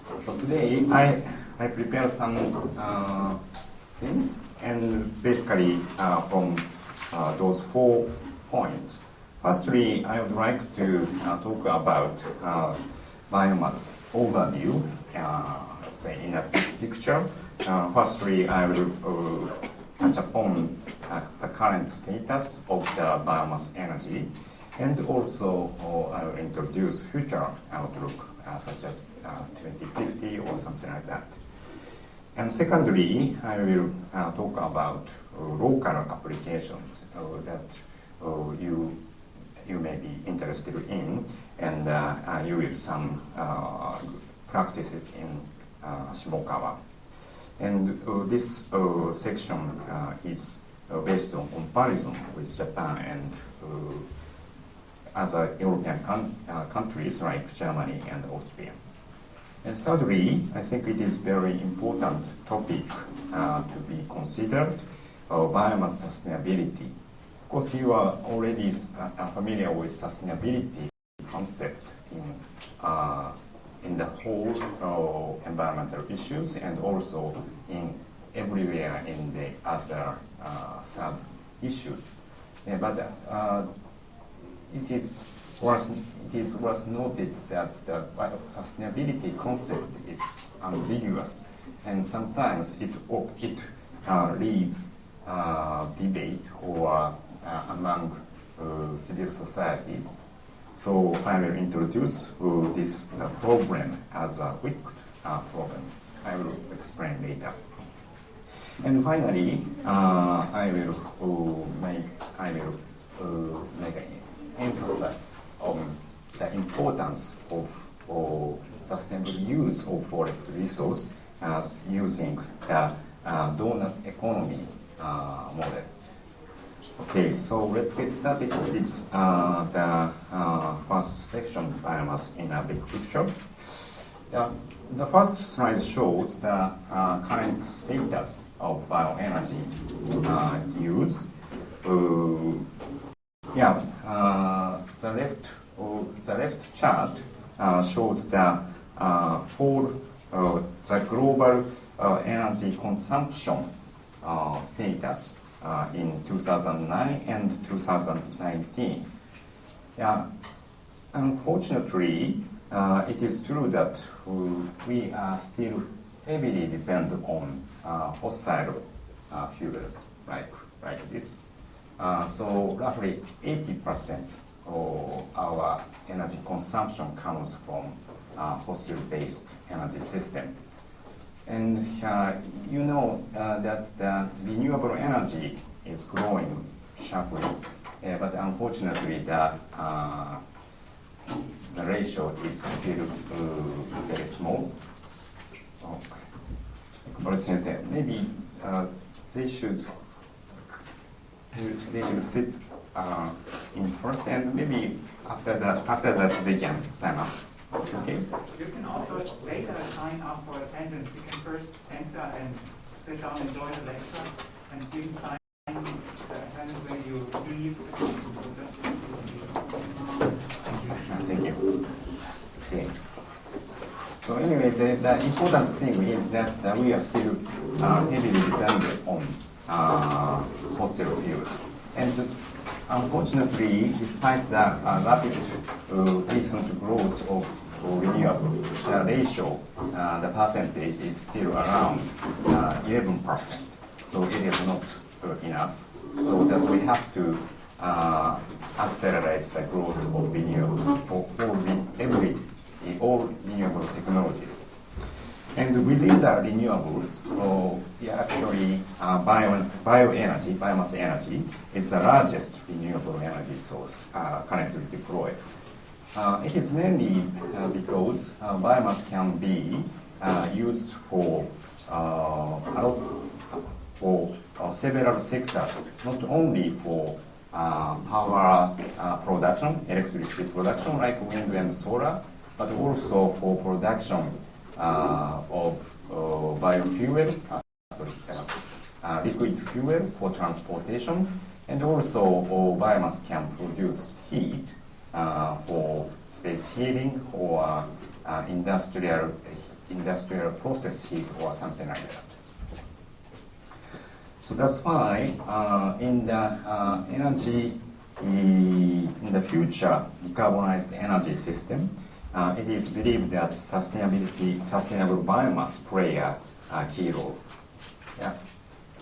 So today I prepared some things, and basically from those 4 points. Firstly, I would like to talk about biomass overview, let's say in a picture. Firstly, I will touch upon the current status of the biomass energy, and also I will introduce future outlook such as 2050 or something like that. And secondly, I will talk about local applications that you may be interested in, and you will some practices in Shimokawa. And this section is based on comparison with Japan and other European countries like Germany and Austria. And thirdly, I think it is very important topic to be considered, biomass sustainability. Of course, you are already familiar with sustainability concept in the whole environmental issues, and also in everywhere in the other sub issues. But it is worth noted that the sustainability concept is ambiguous, and sometimes it leads debate or among civil societies. So I will introduce this problem as a quick problem. I will explain later. And finally, I will make an emphasis on the importance of sustainable use of forest resource as using the donut economy model. Okay, so let's get started with this, the first section, biomass in a big picture. The first slide shows the current status of bioenergy use. The left chart shows the global energy consumption status in 2009 and 2019. Unfortunately, it is true that we are still heavily dependent on fossil fuels like this. So roughly 80% of our energy consumption comes from fossil-based energy system. And you know that the renewable energy is growing sharply, but unfortunately the ratio is still very small. Maybe they should sit in first, and maybe after that they can sign up. Okay. You can also later sign up for attendance. You can first enter and sit down, enjoy the lecture, and you can sign attendance when you leave. Thank you. Okay. So anyway, the important thing is that we are still heavily dependent on fossil fuels. And unfortunately, despite the rapid recent growth of renewable, the ratio, the percentage is still around 11%. So it is not enough. So that we have to accelerate the growth of renewables for all renewable technologies. And within the renewables, actually bioenergy, biomass energy, is the largest renewable energy source currently deployed. It is mainly because biomass can be used for several sectors, not only for power production, electricity production like wind and solar, but also for production of biofuel, liquid fuel for transportation, and also biomass can produce heat for space heating or industrial industrial process heat or something like that. So that's why in the energy, in the future decarbonized energy system, it is believed that sustainable biomass play a key role. Yeah.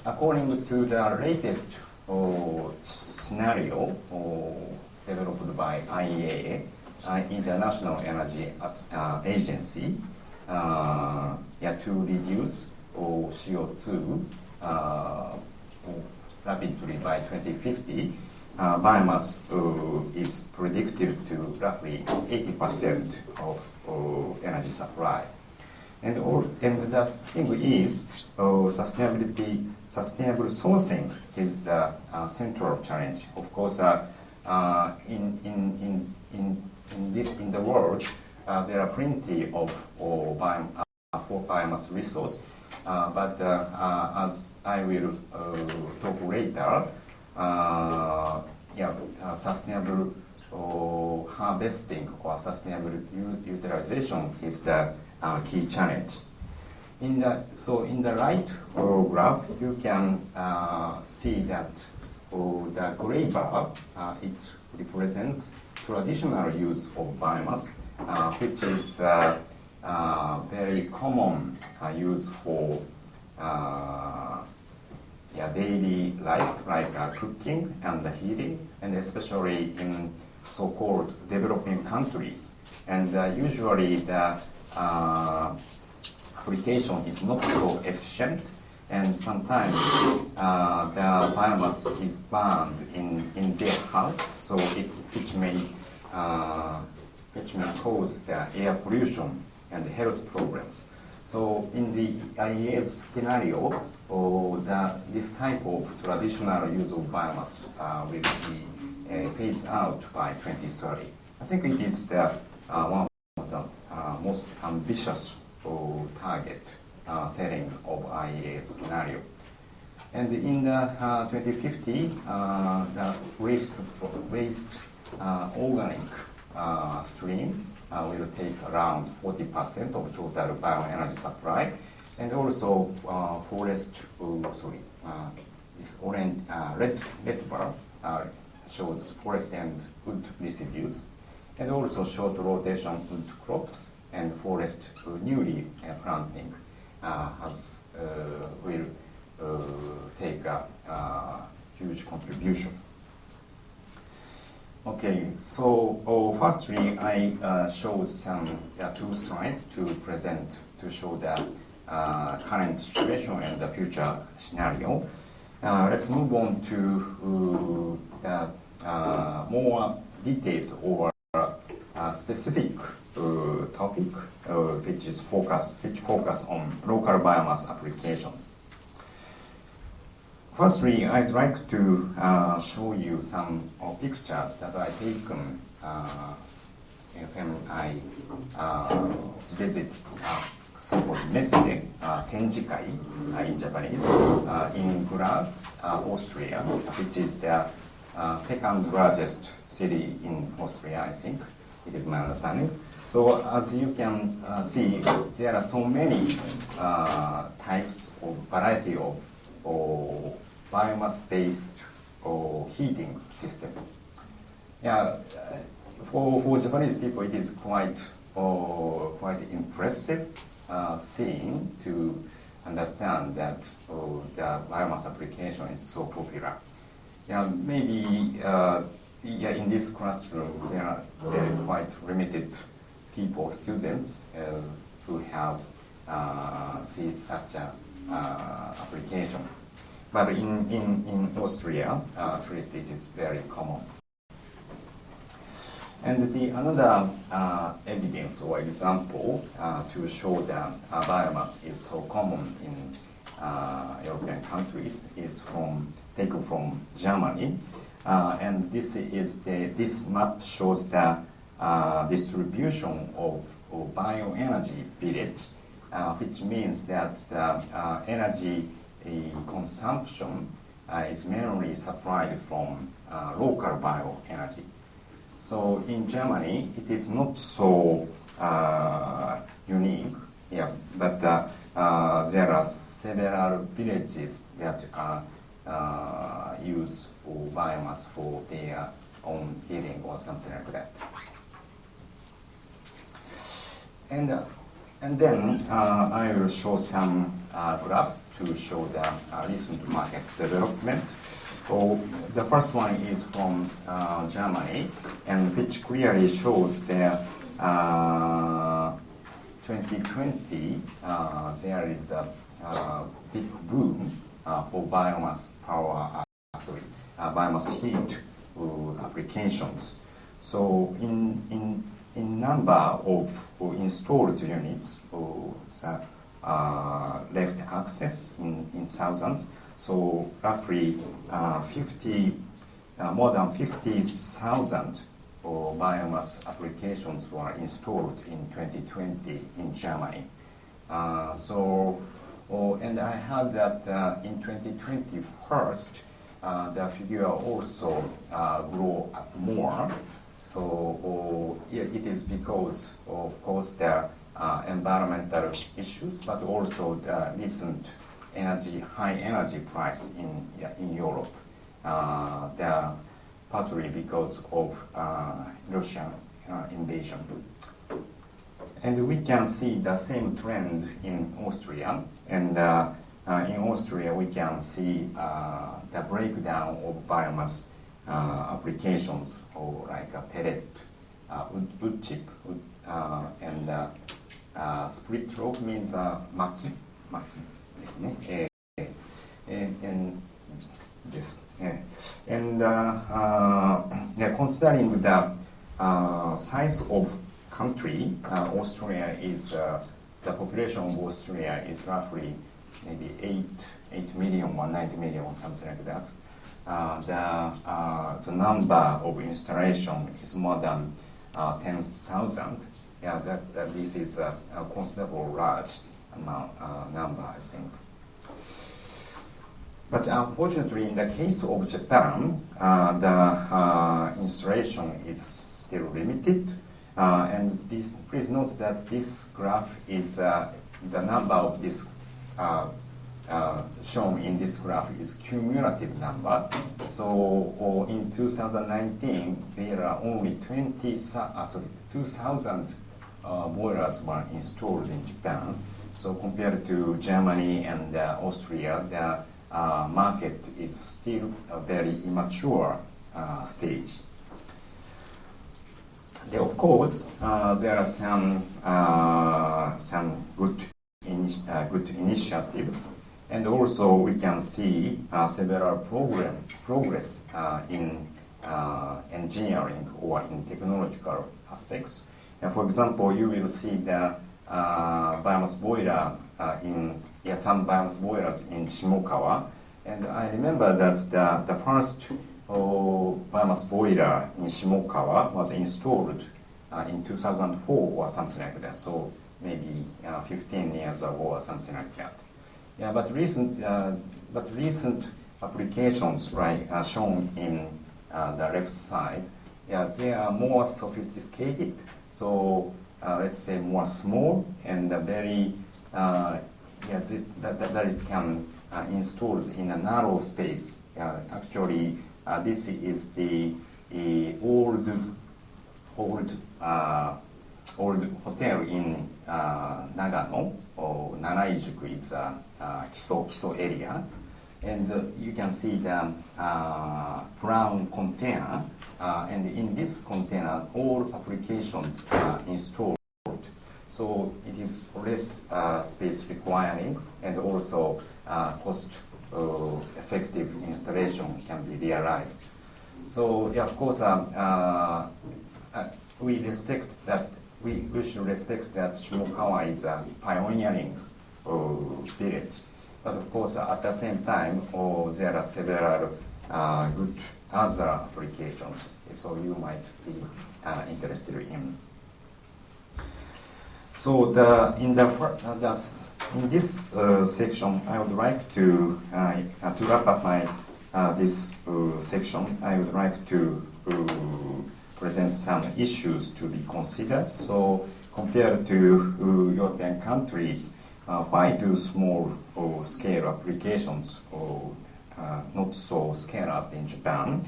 According to the latest scenario developed by IEA, International Energy Agency, to reduce CO2 rapidly by 2050, biomass is predicted to roughly 80% of energy supply. And the thing is, sustainable sourcing is the central challenge. Of course, in the world, there are plenty of biomass resource, but as I will talk later, sustainable harvesting or sustainable utilization is the key challenge. In the right graph, you can see that the gray bar, it represents traditional use of biomass, which is very common use for daily life, like cooking and heating, and especially in so-called developing countries. And usually the application is not so efficient, and sometimes the biomass is burned in their house, so which may cause the air pollution and health problems. So in the IEA's scenario, this type of traditional use of biomass will be phased out by 2030. I think it is one of the most ambitious target setting of IEA's scenario. And in the 2050, the waste organic stream will take around 40% of total bioenergy supply, and also this orange red bar shows forest and wood residues, and also short rotation wood crops and forest newly planting will take a huge contribution. Okay, so firstly, I showed some 2 slides to present to show the current situation and the future scenario. Let's move on to the more detailed or specific topic, which focus on local biomass applications. Firstly, I'd like to show you some pictures that I taken when I visit so-called Messe, Tenjikai in Japanese, in Graz, Austria, which is the second largest city in Austria, I think. It is my understanding. So as you can see, there are so many types of variety of biomass-based heating system. Yeah, for Japanese people, it is quite impressive thing to understand that the biomass application is so popular. Yeah, maybe in this classroom there are quite limited students who have seen such a application. But in Austria, at least it is very common. And the another evidence or example to show that biomass is so common in European countries is taken from Germany, and this map shows the distribution of bioenergy village, which means that the energy consumption is mainly supplied from local bioenergy. So in Germany, it is not so unique. Yeah, but there are several villages that use biomass for their own heating or something like that. And then I will show some graphs to show the recent market development. So the first one is from Germany, and which clearly shows the 2020 there is a big boom for biomass power, biomass heat applications. So in number of installed units, left axis in thousands. So roughly more than 50,000 biomass applications were installed in 2020 in Germany. And I heard that in 2021, the figure also grow more. So it is because, of course, there are environmental issues, but also the recent high energy price in Europe. They are partly because of Russian invasion. And we can see the same trend in Austria. And in Austria, we can see the breakdown of biomass applications, or like a pellet, wood chip, and split rope means maki ですね。And this. And considering the size of country, Austria is the population of Austria is roughly maybe 8 million or 90 million, something like that. The number of installation is more than 10,000. Yeah, that this is a considerable large number, I think. But unfortunately, in the case of Japan, the installation is still limited. And please note that this graph is the number of this shown in this graph is cumulative number. So in 2019, there are only 2,000 boilers were installed in Japan. So compared to Germany and Austria, the market is still a very immature stage. Of course, there are some good initiatives, and also we can see several progress in engineering or in technological aspects. For example, you will see the biomass boiler some biomass boilers in Shimokawa, and I remember that the first biomass boiler in Shimokawa was installed in 2004 or something like that. So maybe 15 years ago or something like that. Yeah, but recent applications, right, are shown in the left side. Yeah, they are more sophisticated. So let's say more small and very that is can installed in a narrow space. Actually, this is the old hotel in Nagano, or Naraijuku. It's a Kiso area, and you can see the brown container, and in this container, all applications are installed. So it is less space requiring, and also cost-effective installation can be realized. So yeah, of course, we respect that. We should respect that Shimokawa is a pioneering village. But of course, at the same time, there are several good other applications. So you might be interested in. So in this section, I would like to wrap up my this section. I would like to present some issues to be considered. So compared to European countries, why do small scale applications not so scale up in Japan?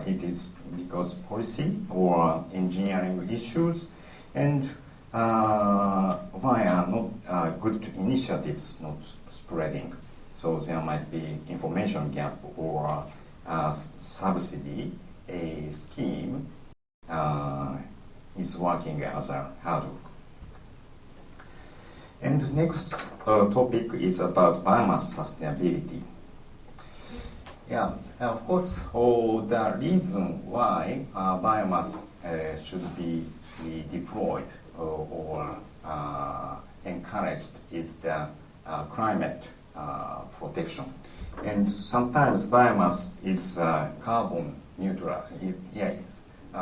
It is because policy or engineering issues, and why are not good initiatives not spreading? So there might be information gap or subsidy scheme is working as a hurdle. And the next topic is about biomass sustainability. Yeah, of course, the reason why biomass should be deployed or encouraged is the climate protection. And sometimes biomass is carbon neutral.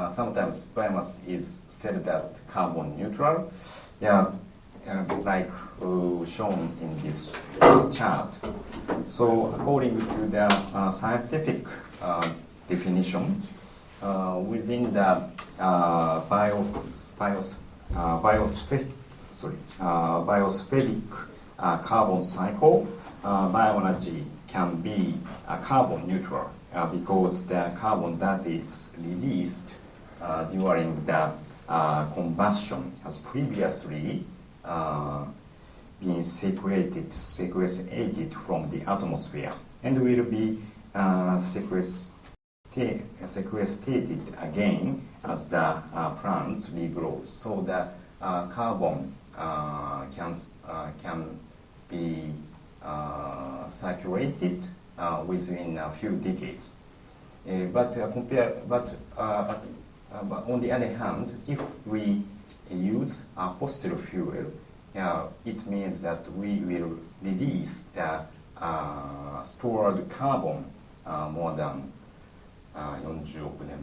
Sometimes biomass is said that carbon neutral. Yeah, like shown in this chart. So according to the scientific definition, within the biospheric carbon cycle, bioenergy can be carbon neutral because the carbon that is released during the combustion has previously been sequestrated from the atmosphere and will be sequestrated again as the plants regrow. So the carbon can be circulated within a few decades. But on the other hand, if we use fossil fuel, it means that we will release the stored carbon more than 40億年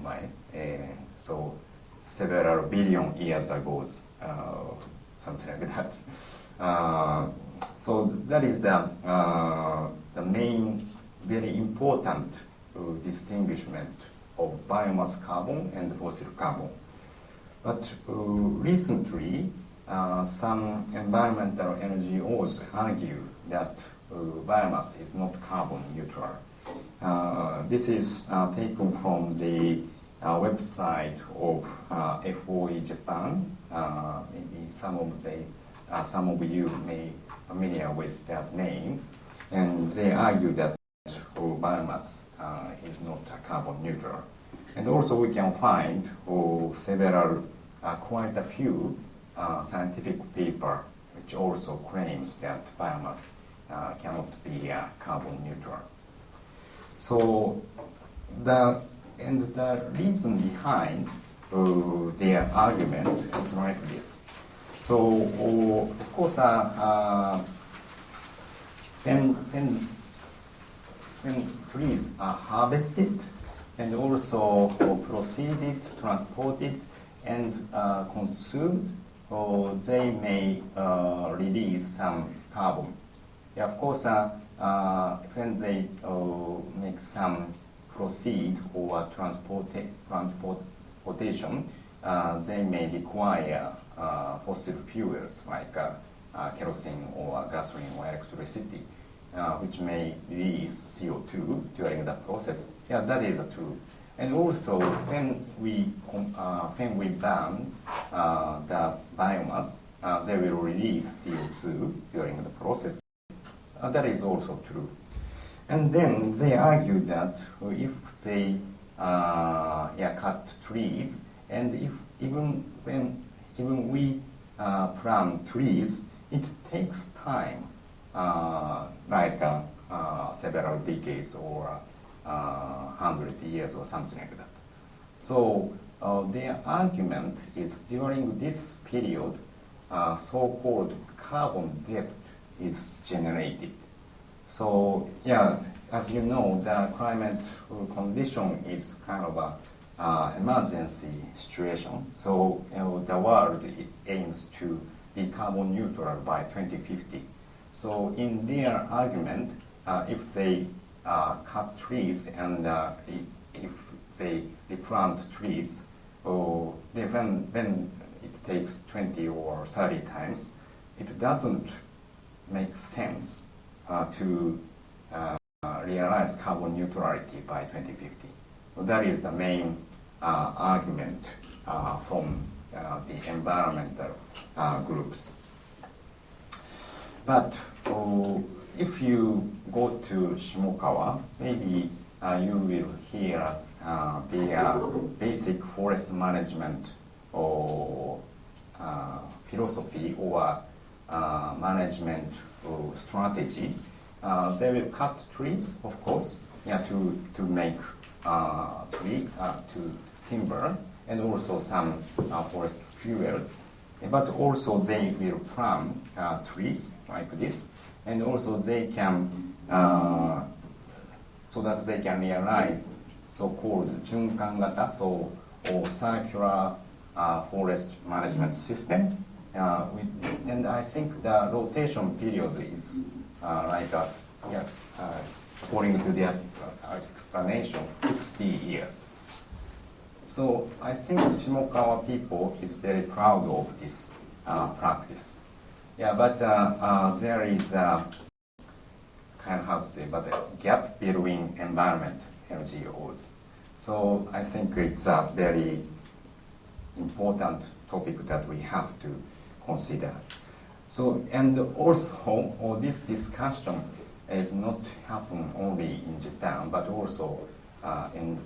前, so several billion years ago, something like that. So that is the main, very important distinguishment of biomass carbon and fossil carbon. But recently, some environmental NGOs argue that biomass is not carbon neutral. This is taken from the website of FOE Japan. Maybe some of you may be familiar with that name, and they argue that biomass is not carbon neutral. And also we can find several, quite a few scientific paper which also claims that biomass cannot be carbon neutral. So the reason behind their argument is like this. So of course, when trees are harvested and also proceeded, transported, and consumed, they may release some carbon. Yeah, of course, when they make some proceed or transportation, they may require fossil fuels like kerosene or gasoline or electricity, which may release CO2 during the process. Yeah, that is true. And also, when we burn the biomass, they will release CO2 during the process. That is also true. And then they argue that if they cut trees, and even we plant trees, it takes time, like several decades or 100 years or something like that. So their argument is during this period, so-called carbon debt is generated. So yeah, as you know, the climate condition is kind of a emergency situation. So the world aims to be carbon neutral by 2050. So in their argument, if they cut trees and if they replant trees, then it takes 20 or 30 times, it doesn't make sense to realize carbon neutrality by 2050. So that is the main argument from the environmental groups. But if you go to Shimokawa, maybe you will hear the basic forest management or philosophy or management strategy. They will cut trees, of course, to make to timber and also some forest fuels. But also they will plant trees like this, and also they can so that they can realize so-called 循環型, or circular forest management system. And I think the rotation period is like us, according to the explanation, 60 years. So I think Shimokawa people is very proud of this practice. But there is a gap between environment NGOs. So I think it's a very important topic that we have to consider. So, and also, this discussion is not happen only in Japan, but also in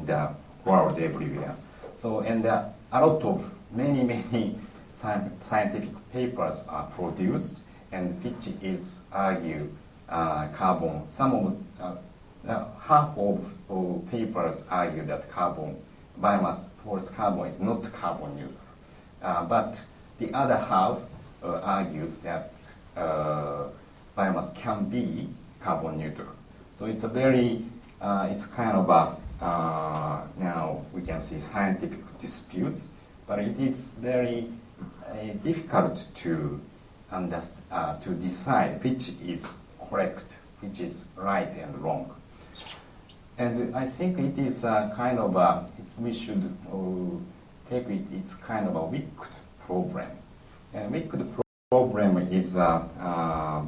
the world everywhere. So, and a lot of many scientific papers are produced, and which is argue carbon. Some of half of papers argue that biomass forest carbon is not carbon neutral, but the other half argues that biomass can be carbon neutral. So it's a very, it's kind of a, now we can see scientific disputes, but it is very difficult to decide which is correct, which is right and wrong. And I think it is kind of we should take it, it's kind of a wicked problem. And wicked problem is a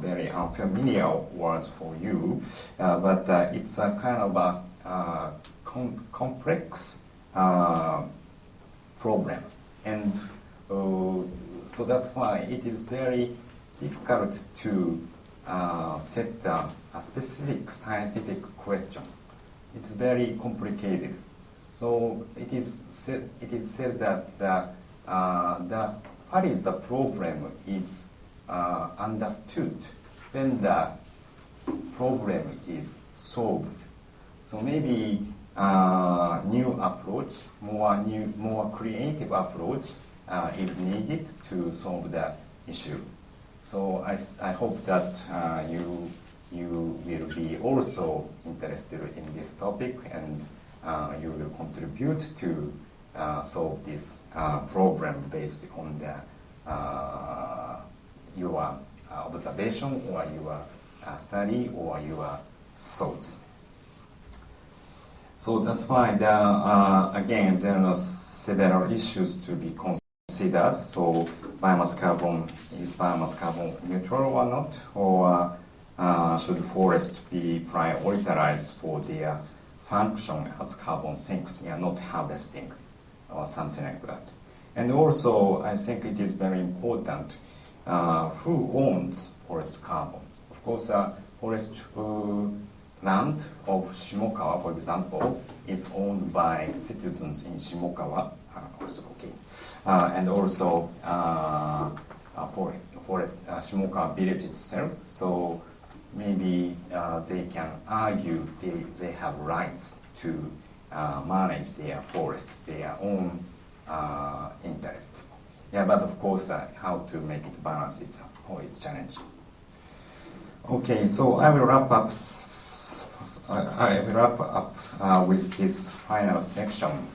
very unfamiliar word for you, but it's a kind of a complex problem. And so that's why it is very difficult to set a specific scientific question. It's very complicated. So it is said that what is the problem is understood when the problem is solved. So maybe new approach, more creative approach is needed to solve the issue. So I hope that you will be also interested in this topic, and you will contribute to solve this problem based on your observation or your study or your thoughts. So that's why again there are several issues to be considered. So is biomass carbon neutral or not, or should forest be prioritized for their function as carbon sinks, not harvesting or something like that. And also, I think it is very important who owns forest carbon. Of course, forest land of Shimokawa, for example, is owned by citizens in Shimokawa, and also forest Shimokawa village itself. So maybe they can argue they have rights to manage their forest, their own interests. But of course, how to make it balance, it's always challenging. Okay, so I will wrap up with this final section.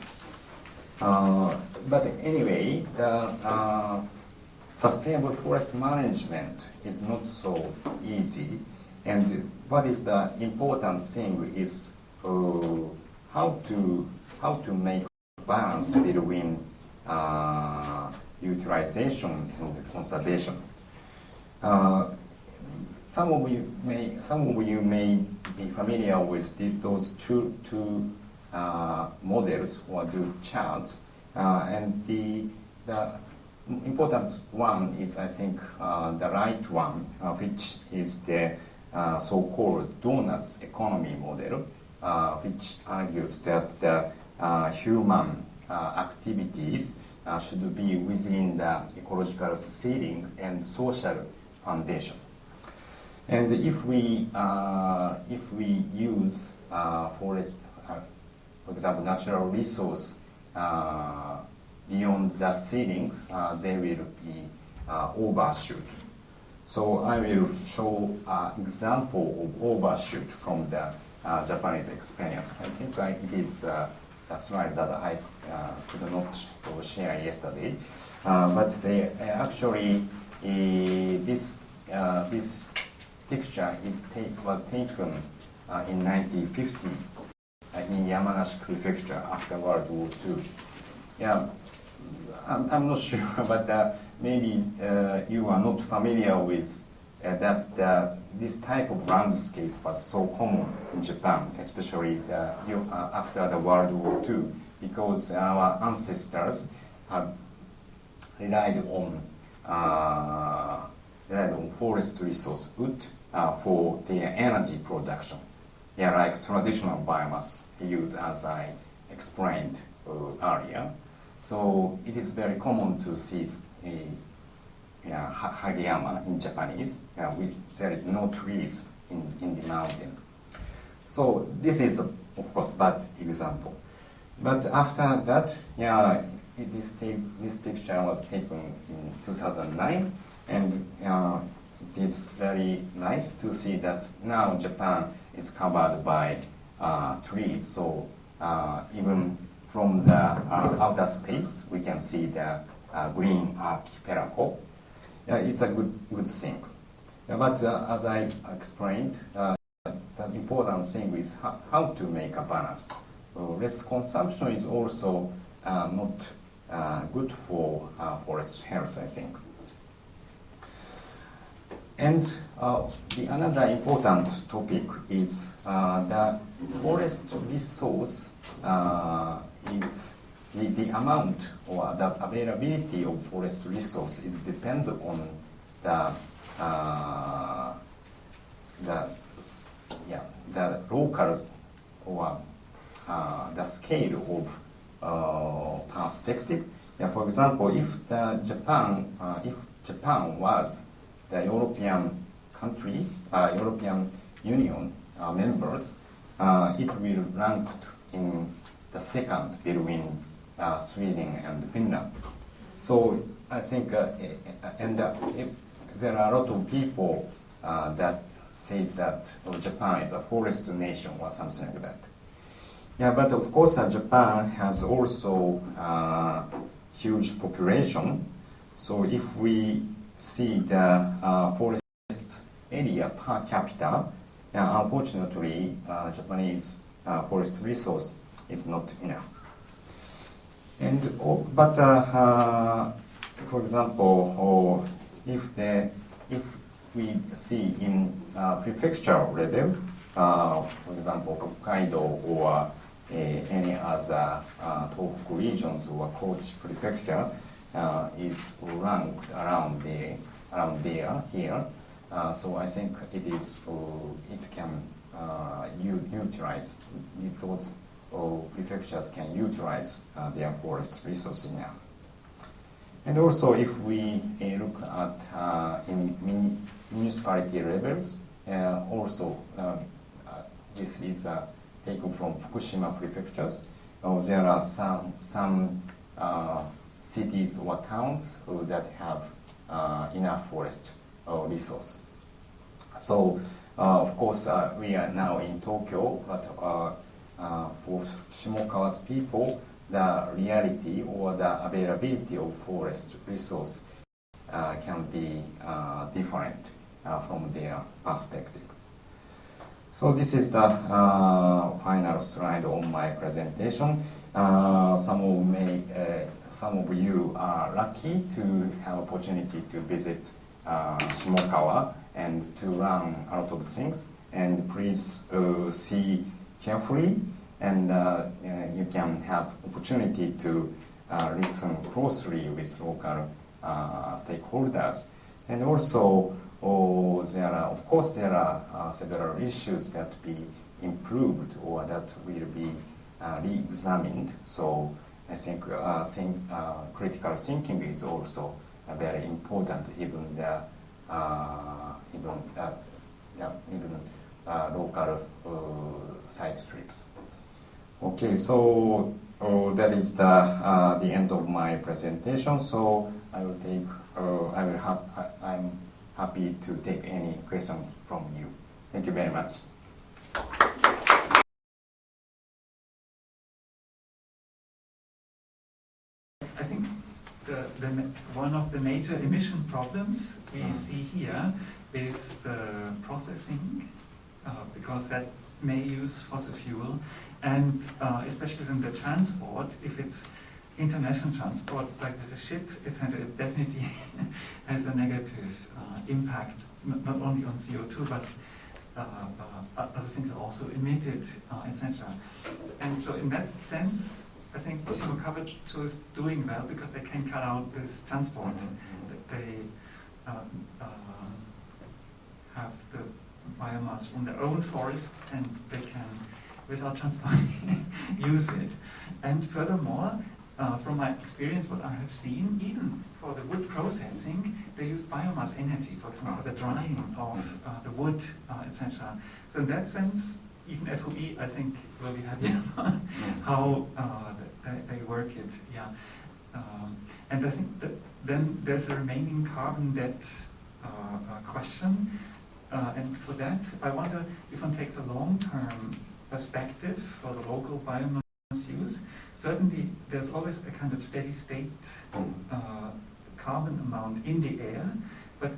But anyway, the sustainable forest management is not so easy, and what is the important thing is how to make balance between utilization and conservation. some of you may be familiar with those two models or two charts, and the important one is, I think, the right one, which is the so-called donuts economy model, which argues that the human activities should be within the ecological ceiling and social foundation. And if we use, for example, natural resource beyond the ceiling, they will be overshoot. So I will show an example of overshoot from the Japanese experience. I think it is a slide that I could not share yesterday, but they actually this picture was taken in 1950 in Yamanashi Prefecture after World War II. Yeah, I'm not sure, but maybe you are not familiar with that this type of landscape was so common in Japan, especially after the World War II, because our ancestors have relied on forest resource wood for their energy production. Yeah, like traditional biomass used, as I explained earlier. So it is very common to see Hageyama in Japanese, which there is no trees in the mountain. So this is, of course, bad example. But after that, this picture was taken in 2009, and it is very nice to see that now Japan is covered by trees. So even from the outer space, we can see the green archipelago. It's a good thing. But as I explained, the important thing is how to make a balance. Less consumption is also not good for forest health, I think. And another important topic is the forest resource is the amount or the availability of forest resource is dependent on the local or the scale of perspective. For example, if Japan was the European countries, European Union members, it will rank in the second between Sweden and Finland. So I think, and there are a lot of people that says that Japan is a forest nation or something like that. Yeah, but of course Japan has also huge population. So if we see the forest area per capita, unfortunately, Japanese forest resource is not enough. And but for example, if we see in prefecture level, for example, Hokkaido or any other Tohoku regions or Kochi prefecture is ranked around there here. So I think it can utilize those prefectures can utilize their forest resources now. And also, if we look at in municipality levels, also this is taken from Fukushima prefectures. There are some cities or towns that have enough forest resource. So, of course, we are now in Tokyo, but for Shimokawa's people, the reality or the availability of forest resource can be different from their perspective. So this is the final slide on my presentation. Some of you are lucky to have opportunity to visit Shimokawa and to learn a lot of things. And please see carefully, and you can have opportunity to listen closely with local stakeholders. And also, of course, there are several issues that be improved or that will be re-examined. So I think critical thinking is also very important, even local side trips. Okay, so that is the end of my presentation. So I'm happy to take any question from you. Thank you very much. I think one of the major emission problems we see here is the processing, because that may use fossil fuel, and especially in the transport, if it's international transport, like with a ship, etc., it definitely has a negative impact, not only on CO2, but other things are also emitted, etc. And so in that sense, I think Shimokawa is doing well because they can cut out this transport. They have the biomass from their own forest, and they can, without transporting, use it. And furthermore, from my experience, what I have seen, even for the wood processing, they use biomass energy, for example, the drying of the wood, etc. So in that sense, even FOE, I think, will be happy about how they work it. Yeah, and I think that then there's a remaining carbon debt question, and for that, I wonder if one takes a long-term perspective for the local biomass use. Certainly, there's always a kind of steady-state carbon amount in the air, but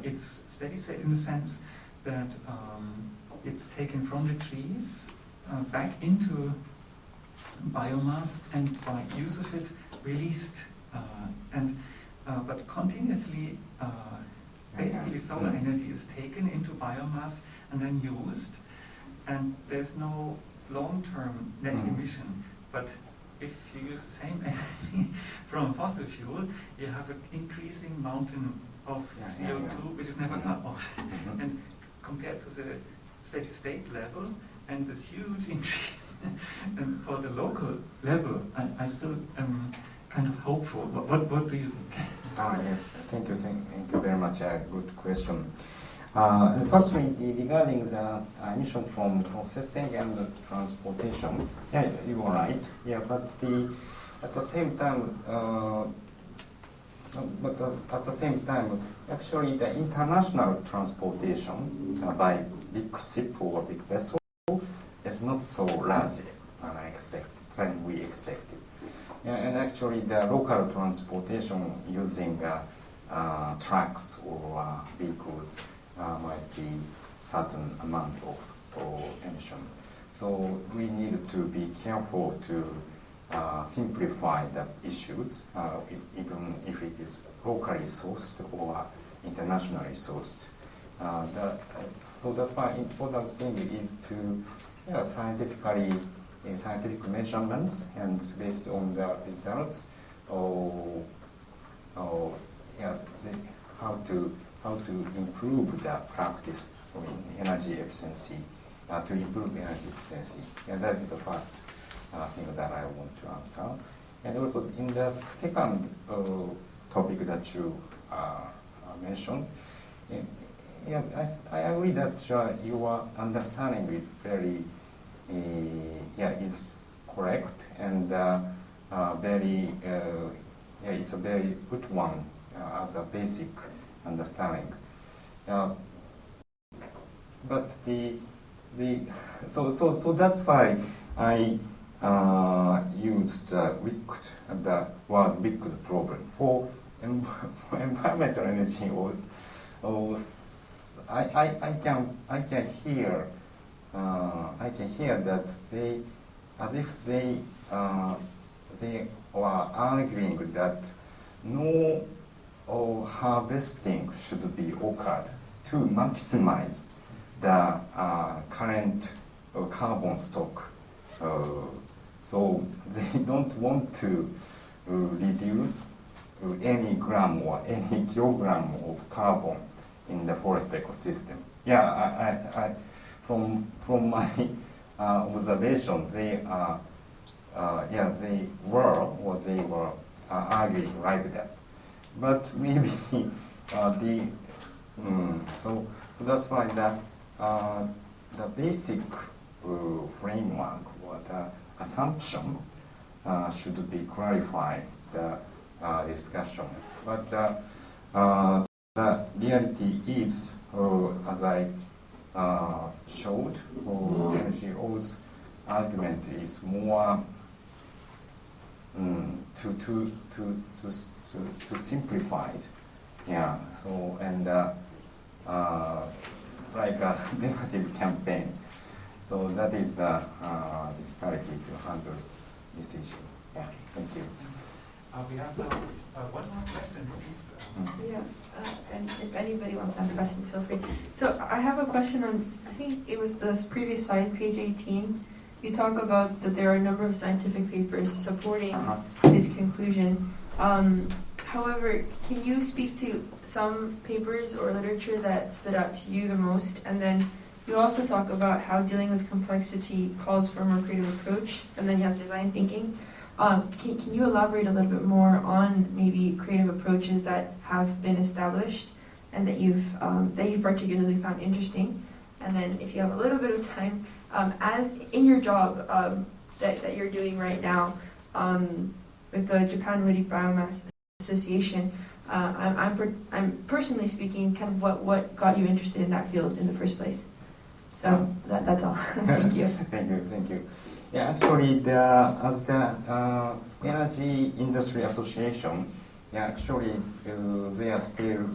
it's steady-state in the sense that it's taken from the trees back into biomass, and by use of it, released, but continuously, basically solar energy is taken into biomass and then used, and there's no long-term net emission. But if you use the same energy from fossil fuel, you have an increasing mountain of CO2, which is never cut off. And compared to the steady-state level, and this huge increase, and for the local level, I still am kind of hopeful. What do you think? Yes, thank you very much. A good question. Firstly, regarding the emission from processing and the transportation, yeah, you are right. Yeah, but at the same time, actually, the international transportation by big ship or big vessel is not so large than we expected. Yeah, and actually, the local transportation using trucks or vehicles might be certain amount of emission. So we need to be careful to simplify the issues, even if it is locally sourced or internationally sourced. So that's why important thing is to scientific measurements, and based on the results, how to improve the practice in energy efficiency, to improve energy efficiency. And that is the first thing that I want to answer. And also in the second topic that you mentioned, yeah, I agree that your understanding is very, is correct, and it's a very good one as a basic understanding. But so that's why I used the word liquid problem for environmental energy. I can hear that they, as if they were arguing that no harvesting should be occurred to maximize the current carbon stock. So they don't want to reduce any gram or any kilogram of carbon in the forest ecosystem. Yeah, from my observation, they were arguing like that. But maybe so that's why the basic framework or the assumption should be clarified the discussion. But the reality is, as I showed, energy law's argument is more to simplify it. Yeah. So and like a negative campaign. So that is the difficulty to handle this issue. Yeah. Thank you. We have one more question, please. Yeah, and if anybody wants to ask questions, feel free. So I have a question on, I think it was this previous slide, page 18. You talk about that there are a number of scientific papers supporting this conclusion. However, can you speak to some papers or literature that stood out to you the most? And then you also talk about how dealing with complexity calls for a more creative approach, and then you have design thinking. Can you elaborate a little bit more on maybe creative approaches that have been established and that you've particularly found interesting? And then if you have a little bit of time, as in your job that you're doing right now with the Japan Woody Biomass Association, I'm personally speaking, kind of what got you interested in that field in the first place. So that's all. Thank you. Thank you. Yeah, actually, as the Energy Industry Association, actually they are still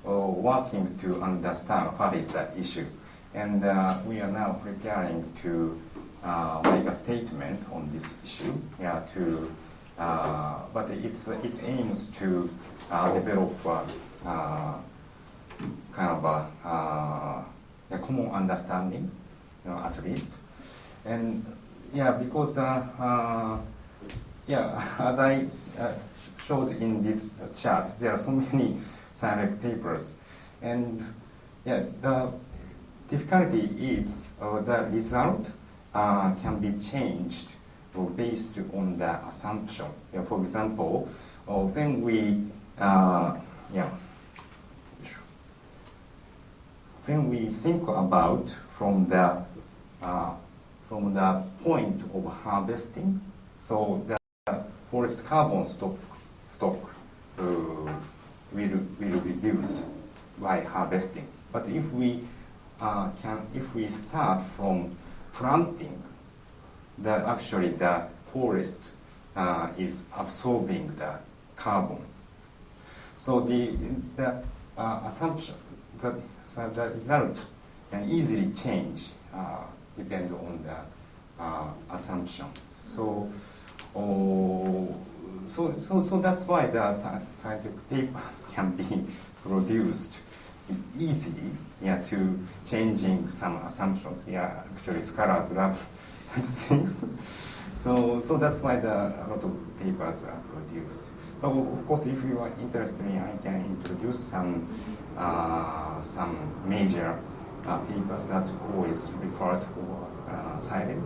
working to understand what is the issue, and we are now preparing to make a statement on this issue. Yeah, but it aims to develop kind of a common understanding, at least, and. Yeah, because as I showed in this chart, there are so many scientific papers, and the difficulty is the result can be changed based on the assumption. For example, when we think about from the point of harvesting, so the forest carbon stock will reduce by harvesting. But if we start from planting, actually the forest is absorbing the carbon. So the assumption that the result can easily change. Depend on the assumption. So that's why the scientific papers can be produced easily. To changing some assumptions. Actually, scholars love such things. So that's why a lot of papers are produced. So of course, if you are interested, I can introduce some major papers that always referred or cited.